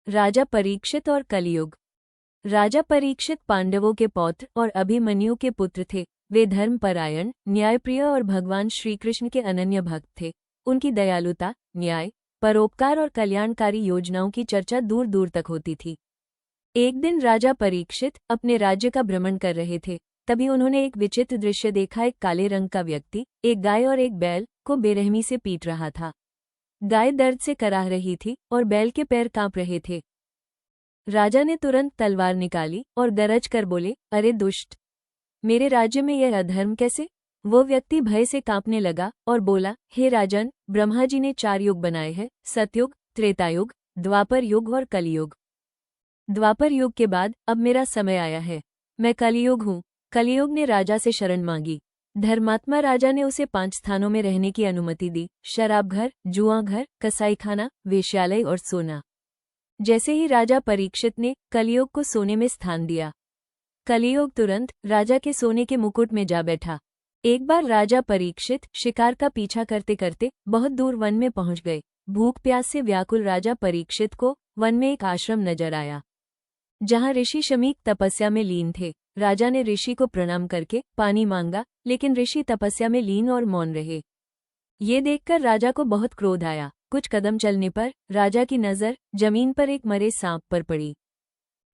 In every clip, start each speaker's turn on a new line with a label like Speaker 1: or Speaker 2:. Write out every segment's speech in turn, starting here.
Speaker 1: राजा परीक्षित और कलियुग। राजा परीक्षित पांडवों के पौत्र और अभिमन्यु के पुत्र थे। वे धर्मपरायण, न्यायप्रिय और भगवान श्रीकृष्ण के अनन्य भक्त थे। उनकी दयालुता, न्याय, परोपकार और कल्याणकारी योजनाओं की चर्चा दूर दूर तक होती थी। एक दिन राजा परीक्षित अपने राज्य का भ्रमण कर रहे थे। तभी उन्होंने एक विचित्र दृश्य देखा। एक काले रंग का व्यक्ति एक गाय और एक बैल को बेरहमी से पीट रहा था। गाय दर्द से कराह रही थी और बैल के पैर कांप रहे थे। राजा ने तुरंत तलवार निकाली और गरज कर बोले, अरे दुष्ट, मेरे राज्य में यह अधर्म कैसे? वो व्यक्ति भय से कांपने लगा और बोला, हे राजन, ब्रह्मा जी ने 4 युग बनाए हैं, सतयुग, त्रेतायुग, द्वापर युग और कलियुग। द्वापर युग के बाद अब मेरा समय आया है। मैं कलियुग हूँ। कलियुग ने राजा से शरण मांगी। धर्मात्मा राजा ने उसे 5 स्थानों में रहने की अनुमति दी: शराबघर, जुआघर, कसाईखाना, वेश्यालय और सोना। जैसे ही राजा परीक्षित ने कलियुग को सोने में स्थान दिया, कलियुग तुरंत राजा के सोने के मुकुट में जा बैठा। एक बार राजा परीक्षित शिकार का पीछा करते करते बहुत दूर वन में पहुंच गए। भूख प्यास से व्याकुल राजा परीक्षित को वन में एक आश्रम नजर आया, जहां ऋषि शमीक तपस्या में लीन थे। राजा ने ऋषि को प्रणाम करके पानी मांगा, लेकिन ऋषि तपस्या में लीन और मौन रहे। ये देखकर राजा को बहुत क्रोध आया। कुछ कदम चलने पर राजा की नजर जमीन पर एक मरे सांप पर पड़ी।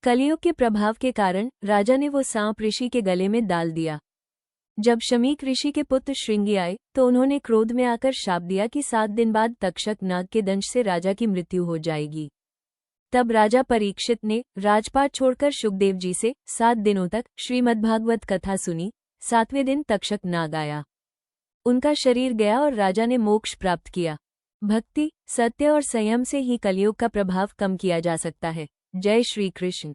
Speaker 1: कलियुग के प्रभाव के कारण राजा ने वो सांप ऋषि के गले में डाल दिया। जब शमीक ऋषि के पुत्र श्रृंगी आए तो उन्होंने क्रोध में आकर शाप दिया कि 7 दिन बाद तक्षक नाग के दंश से राजा की मृत्यु हो जाएगी। तब राजा परीक्षित ने राजपाट छोड़कर शुकदेव जी से 7 दिनों तक श्रीमद्भागवत कथा सुनी। 7वें दिन तक्षक नाग आया, उनका शरीर गया और राजा ने मोक्ष प्राप्त किया। भक्ति, सत्य और संयम से ही कलियुग का प्रभाव कम किया जा सकता है। जय श्री कृष्ण।